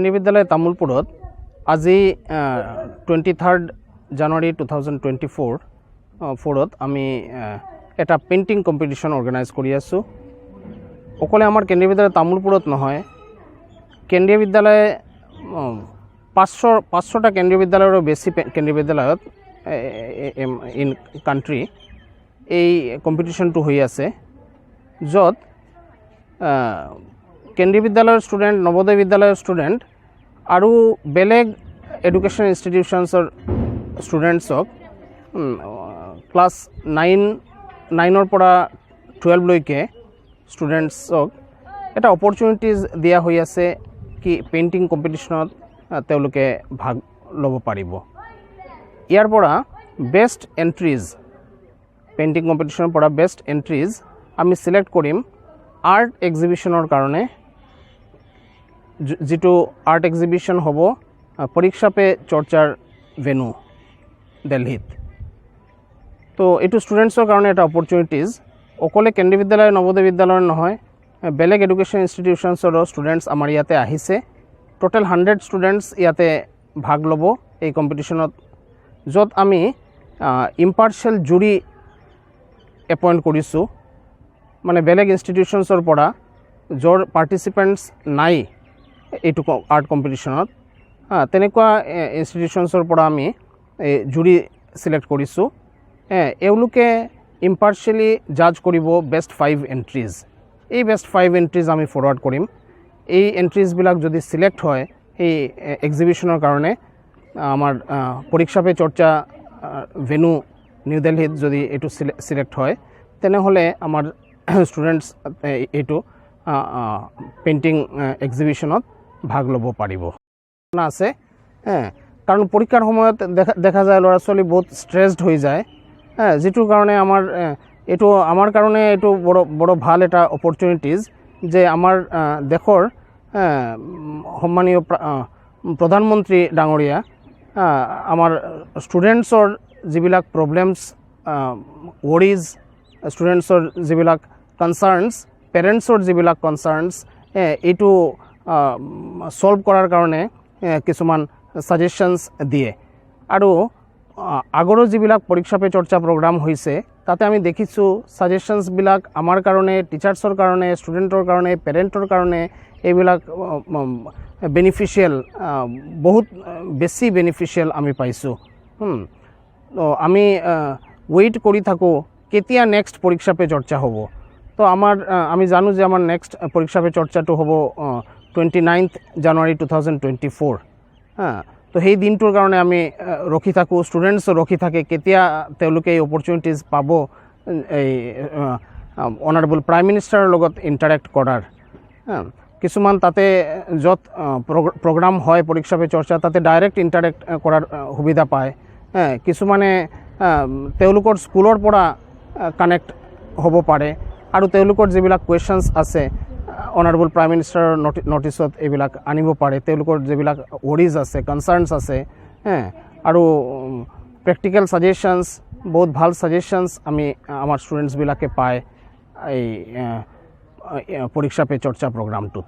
কেন্দ্ৰীয় বিদ্যালয় তামোলপুৰত আজি 23 জানুৱাৰী 2024 ফোৰত আমি এটা পেইণ্টিং কম্পিটিশ্যন অৰ্গেনাইজ কৰি আছোঁ। অকলে আমাৰ কেন্দ্ৰীয় বিদ্যালয় তামোলপুৰত নহয়, কেন্দ্ৰীয় বিদ্যালয় 500টা কেন্দ্ৰীয় বিদ্যালয়ৰো বেছি কেন্দ্ৰীয় বিদ্যালয়ত ইন কাণ্ট্ৰি এই কম্পিটিশ্যনটো হৈ আছে, য'ত কেন্দ্ৰীয় বিদ্যালয়ৰ ষ্টুডেণ্ট, নৱোদয় বিদ্যালয়ৰ ষ্টুডেণ্ট আৰু বেলেগ এডুকেশ্যন ইনষ্টিটিউশ্যনছৰ ষ্টুডেণ্টছক ক্লাছ 9ৰ পৰা 12লৈকে ষ্টুডেণ্টছক এটা অপৰচুনিটিজ দিয়া হৈ আছে কি পেইণ্টিং কম্পিটিশ্যনত তেওঁলোকে ভাগ ল'ব পাৰিব। ইয়াৰ পৰা বেষ্ট এণ্ট্ৰিজ, পেইণ্টিং কম্পিটিশ্যনৰ পৰা বেষ্ট এণ্ট্ৰিজ আমি চিলেক্ট কৰিম আৰ্ট এক্সিবিশ্যনৰ কাৰণে, যিটো আৰ্ট এক্সিবিশ্যন হ'ব পৰীক্ষা পে চৰ্চাৰ ভেনু দিল্লীত। তো এইটো ষ্টুডেণ্টছৰ কাৰণে এটা অপৰচুনিটিজ, অকলে কেন্দ্ৰীয় বিদ্যালয় নৱোদয় বিদ্যালয়ৰ নহয়, বেলেগ এডুকেশ্যন ইনষ্টিটিউশ্যনছৰো ষ্টুডেণ্টছ আমাৰ ইয়াতে আহিছে। টোটেল 100 ষ্টুডেণ্টছ ইয়াতে ভাগ ল'ব এই কম্পিটিশ্যনত, য'ত আমি ইম্পাৰ্চিয়েল জুৰি এপইণ্ট কৰিছোঁ, মানে বেলেগ ইনষ্টিটিউশ্যনছৰ পৰা য'ৰ পাৰ্টিচিপেণ্টছ নাই এইটো আৰ্ট কম্পিটিশ্যনত, তেনেকুৱা ইনষ্টিটিউশ্যনছৰ পৰা আমি জুৰি চিলেক্ট কৰিছোঁ। এওঁলোকে ইম্পাৰ্চিয়েলি জাজ কৰিব বেষ্ট 5 এণ্ট্ৰিজ। এই বেষ্ট 5 এণ্ট্ৰিজ আমি ফৰৱাৰ্ড কৰিম। এই এণ্ট্ৰিজবিলাক যদি চিলেক্ট হয় এই এক্সিবিশ্যনৰ কাৰণে, আমাৰ পৰীক্ষা পে চৰ্চা ভেনু নিউ দিল্লীত যদি এইটো চিলেক্ট হয়, তেনেহ'লে আমাৰ ষ্টুডেণ্টছ এইটো পেইণ্টিং এক্সিবিশ্যনত ভাগ ল'ব পাৰিব আছে। কাৰণ পৰীক্ষাৰ সময়ত দেখা যায় ল'ৰা ছোৱালী বহুত ষ্ট্ৰেছড হৈ যায়, যিটোৰ কাৰণে আমাৰ কাৰণে এইটো বড় ভাল এটা অপৰচুনিটিজ যে আমাৰ দেশৰ সন্মানীয় প্ৰধানমন্ত্ৰী ডাঙৰীয়া আমাৰ ষ্টুডেণ্টছৰ যিবিলাক প্ৰব্লেমছ, ৱৰিজ, ষ্টুডেণ্টছৰ যিবিলাক কনচাৰ্ণছ, পেৰেণ্টছৰ যিবিলাক কনচাৰ্ণছ, এইটো ছল্ভ কৰাৰ কাৰণে কিছুমান ছাজেশ্যনছ দিয়ে। আৰু আগৰো যিবিলাক পৰীক্ষা পে চৰ্চা প্ৰগ্ৰাম হৈছে তাতে আমি দেখিছোঁ ছাজেশ্যনছবিলাক আমাৰ কাৰণে, টিচাৰ্ছৰ কাৰণে, ষ্টুডেণ্টৰ কাৰণে, পেৰেণ্টৰ কাৰণে এইবিলাক বেনিফিচিয়েল, বহুত বেছি বেনিফিচিয়েল আমি পাইছোঁ। আমি ৱেইট কৰি থাকোঁ কেতিয়া নেক্সট পৰীক্ষা পে চৰ্চা হ'ব। তো আমি জানো যে আমাৰ নেক্সট পৰীক্ষা পে চৰ্চাটো হ'ব 29 জানুৱাৰী 2024। তো সেই দিনটোৰ কাৰণে আমি ৰখি থাকোঁ, ষ্টুডেণ্টছো ৰখি থাকে কেতিয়া তেওঁলোকে এই অপৰচুনিটিজ পাব এই অনাৰেবল প্ৰাইম মিনিষ্টাৰৰ লগত ইণ্টাৰেক্ট কৰাৰ। কিছুমান তাতে য'ত প্ৰগ্ৰাম হয় পৰীক্ষা পে চৰ্চা, তাতে ডাইৰেক্ট ইণ্টাৰেক্ট কৰাৰ সুবিধা পায়। কিছুমানে তেওঁলোকৰ স্কুলৰ পৰা কানেক্ট হ'ব পাৰে, আৰু তেওঁলোকৰ যিবিলাক কুৱেশ্যনছ আছে অনাৰেবল প্ৰাইম মিনিষ্টাৰৰ নটিছত এইবিলাক আনিব পাৰে, তেওঁলোকৰ যিবিলাক ৱৰিজ আছে, কনচাৰ্ণছ আছে, আৰু প্ৰেক্টিকেল ছাজেশ্যনছ, বহুত ভাল ছাজেশ্যনছ আমাৰ ষ্টুডেণ্টছবিলাকে পায় এই পৰীক্ষা পে চৰ্চা প্ৰগ্ৰামটোত।